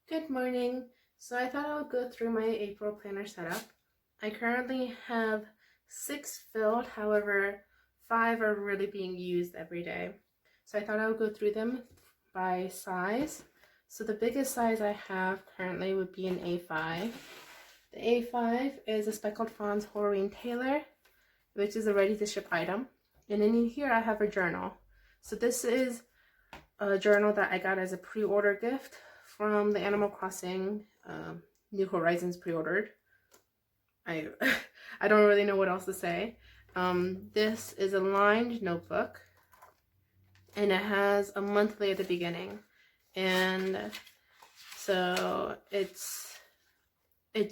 Good morning. So I thought I would go through my April planner setup. I currently have 6 filled, however, 5 are really being used every day. So I thought I would go through them by size. So the biggest size I have currently would be an A5. The A5 is a Speckled Fawns Horween Taylor, which is a ready-to-ship item. And in here I have a journal. So this is a journal that I got as a pre-order gift from the Animal Crossing New Horizons pre-ordered. I I don't really know what else to say. This is a lined notebook, and it has a monthly at the beginning, and so it's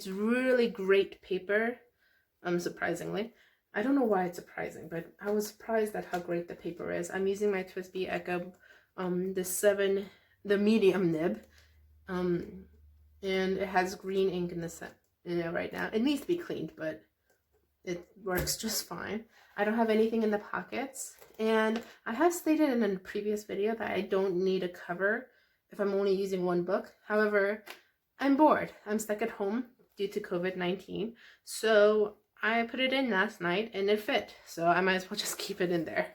really great paper. Surprisingly, I don't know why it's surprising, but I was surprised at how great the paper is. I'm using my TWSBI Echo, the medium nib. And it has green ink in it right now. It needs to be cleaned, but it works just fine. I don't have anything in the pockets, and I have stated in a previous video that I don't need a cover if I'm only using one book. However, I'm bored. I'm stuck at home due to COVID-19, so I put it in last night and it fit, so I might as well just keep it in there.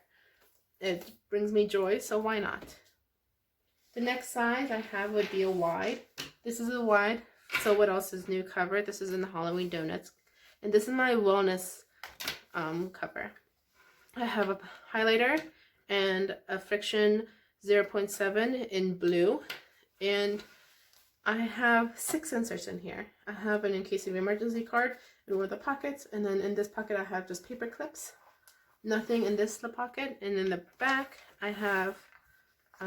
It brings me joy, so why not? The next size I have would be a wide. This is a wide. So what else is new cover? This is in the Halloween Donuts. And this is my wellness cover. I have a highlighter and a Friction 0.7 in blue. And I have 6 inserts in here. I have an in case of emergency card in one of the pockets. And then in this pocket I have just paper clips. Nothing in this pocket. And in the back I have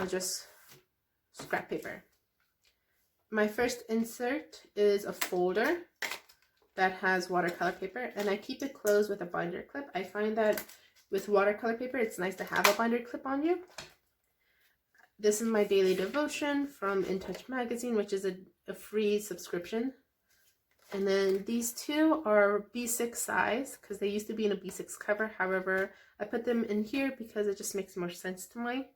just scrap paper. My first insert is a folder that has watercolor paper, and I keep it closed with a binder clip. I find that with watercolor paper, it's nice to have a binder clip on you. This is my daily devotion from In Touch magazine, which is a free subscription. And then these two are B6 size because they used to be in a B6 cover. However, I put them in here because it just makes more sense to me.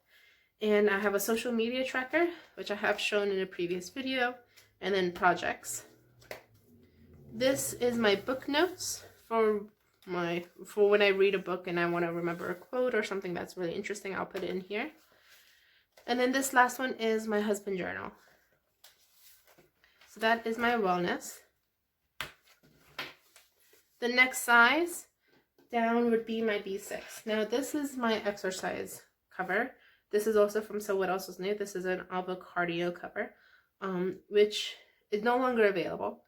And I have a social media tracker, which I have shown in a previous video, and then projects. This is my book notes for when I read a book and I want to remember a quote or something that's really interesting. I'll put it in here. And then this last one is my husband journal. So that is my wellness. The next size down would be my B6. Now this is my exercise cover. This is also from So What Else Is New. This is an Alba Cardio cover, which is no longer available.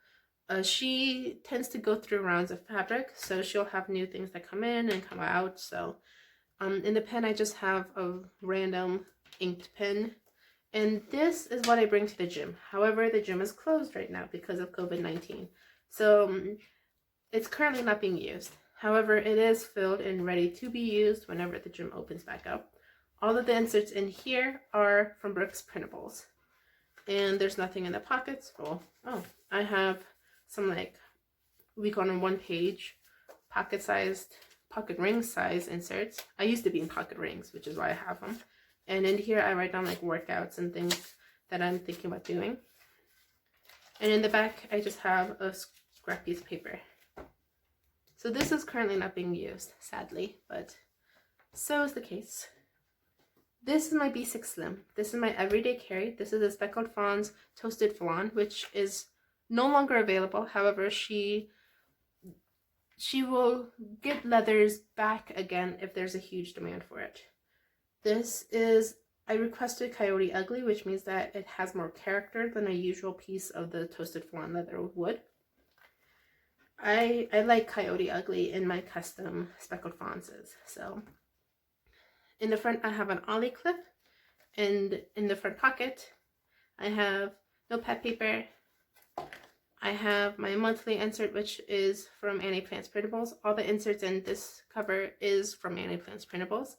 She tends to go through rounds of fabric, so she'll have new things that come in and come out. So in the pen, I just have a random inked pen. And this is what I bring to the gym. However, the gym is closed right now because of COVID-19. So it's currently not being used. However, it is filled and ready to be used whenever the gym opens back up. All of the inserts in here are from Brooks Printables. And there's nothing in the pockets. Oh, I have some like week on one page pocket ring size inserts. I used to be in pocket rings, which is why I have them. And in here I write down like workouts and things that I'm thinking about doing. And in the back I just have a scrap piece of paper. So this is currently not being used, sadly, but so is the case. This is my B6 Slim. This is my everyday carry. This is a Speckled Fawns Toasted Flan, which is no longer available. However, she will get leathers back again if there's a huge demand for it. This is, I requested Coyote Ugly, which means that it has more character than a usual piece of the Toasted Flan leather would. I like Coyote Ugly in my custom Speckled Fawnses, so. In the front, I have an ollie clip, and in the front pocket, I have notepad paper. I have my monthly insert, which is from Annie Plants Printables. All the inserts in this cover is from Annie Plants Printables.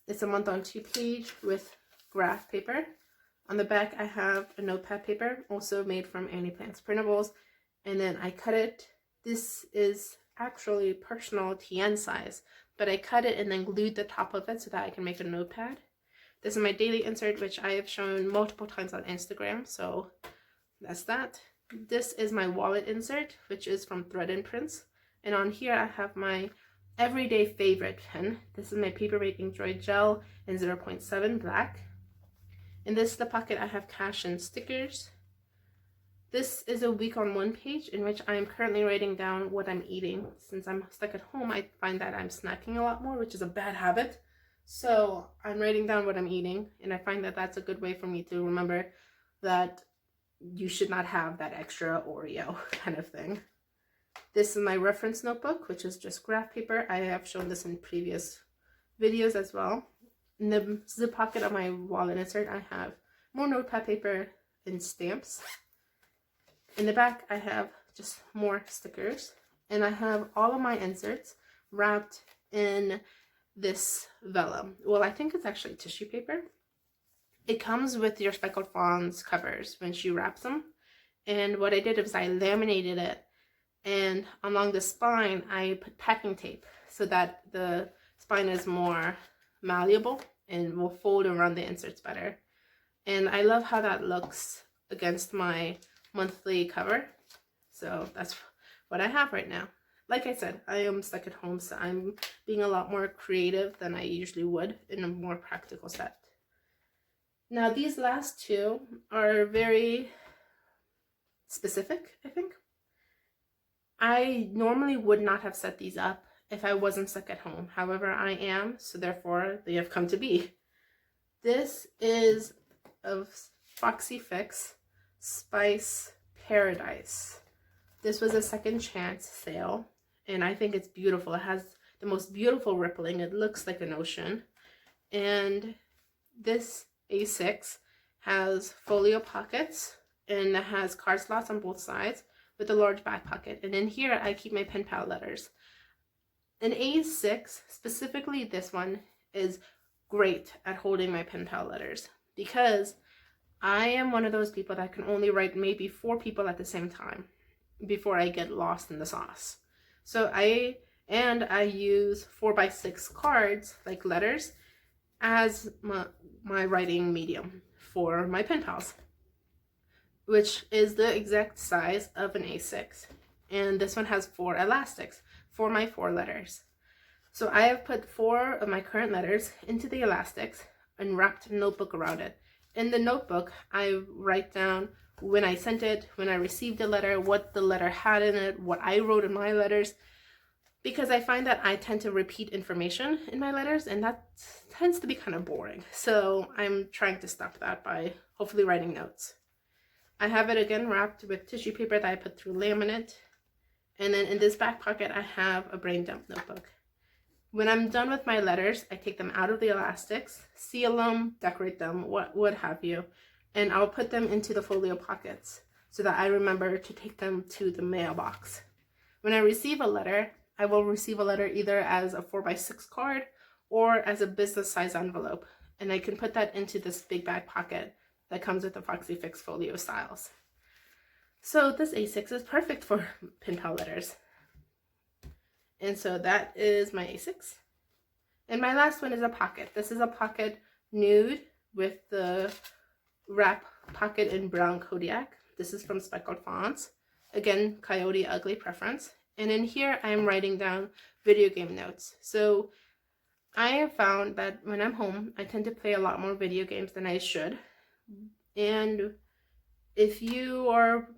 It's a month on 2 page with graph paper. On the back, I have a notepad paper, also made from Annie Plants Printables, and then I cut it. This is actually personal TN size, but I cut it and then glued the top of it so that I can make a notepad. This is my daily insert, which I have shown multiple times on Instagram, so that's that. This is my wallet insert, which is from Thread and Prints. And on here I have my everyday favorite pen. This is my Papermate Inkjoy Gel in 0.7 black. In this the pocket I have cash and stickers. This is a week on one page in which I am currently writing down what I'm eating. Since I'm stuck at home, I find that I'm snacking a lot more, which is a bad habit. So I'm writing down what I'm eating, and I find that that's a good way for me to remember that you should not have that extra Oreo kind of thing. This is my reference notebook, which is just graph paper. I have shown this in previous videos as well. In the zip pocket of my wallet insert, I have more notepad paper and stamps. In the back, I have just more stickers, and I have all of my inserts wrapped in this vellum. Well, I think it's actually tissue paper. It comes with your Speckled Fawn's covers when she wraps them, and what I did is I laminated it, and along the spine I put packing tape so that the spine is more malleable and will fold around the inserts better. And I love how that looks against my monthly cover. So that's what I have right now. Like I said, I am stuck at home, so I'm being a lot more creative than I usually would in a more practical set. Now these last two are very specific, I think. I normally would not have set these up if I wasn't stuck at home. However, I am, so therefore they have come to be. This is of Foxy Fix Spice Paradise. This was a second chance sale, and I think it's beautiful. It has the most beautiful rippling. It looks like an ocean. And this A6 has folio pockets, and it has card slots on both sides with a large back pocket. And in here I keep my pen pal letters. An A6, specifically this one, is great at holding my pen pal letters because I am one of those people that can only write maybe 4 people at the same time before I get lost in the sauce. So I use 4x6 cards, like letters, as my writing medium for my pen pals, which is the exact size of an A6. And this one has 4 elastics for my 4 letters. So I have put 4 of my current letters into the elastics and wrapped a notebook around it. In the notebook, I write down when I sent it, when I received the letter, what the letter had in it, what I wrote in my letters, because I find that I tend to repeat information in my letters, and that tends to be kind of boring. So I'm trying to stop that by hopefully writing notes. I have it again wrapped with tissue paper that I put through laminate. And then in this back pocket, I have a brain dump notebook. When I'm done with my letters, I take them out of the elastics, seal them, decorate them, what have you, and I'll put them into the folio pockets so that I remember to take them to the mailbox. When I receive a letter, I will receive a letter either as a 4x6 card or as a business size envelope, and I can put that into this big back pocket that comes with the Foxy Fix folio styles. So this A6 is perfect for pen pal letters. And so that is my A6. And my last one is a pocket. This is a pocket nude with the wrap pocket in brown Kodiak. This is from Speckled Fawns. Again, Coyote Ugly preference. And in here, I'm writing down video game notes. So I have found that when I'm home, I tend to play a lot more video games than I should. And if you are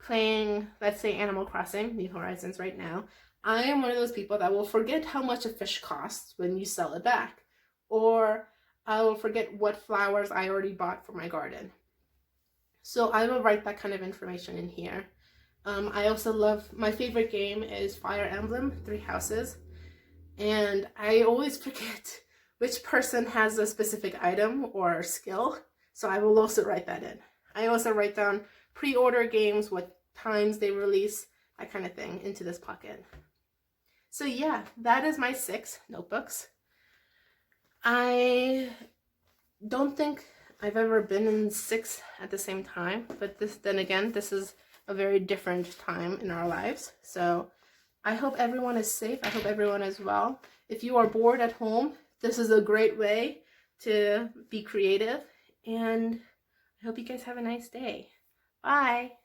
playing, let's say, Animal Crossing New Horizons right now, I am one of those people that will forget how much a fish costs when you sell it back. Or I will forget what flowers I already bought for my garden. So I will write that kind of information in here. I also love, my favorite game is Fire Emblem, 3 Houses. And I always forget which person has a specific item or skill. So I will also write that in. I also write down pre-order games, what times they release, that kind of thing into this pocket. So yeah, that is my 6 notebooks. I don't think I've ever been in 6 at the same time, but then again, this is a very different time in our lives. So I hope everyone is safe. I hope everyone is well. If you are bored at home, this is a great way to be creative, and I hope you guys have a nice day. Bye.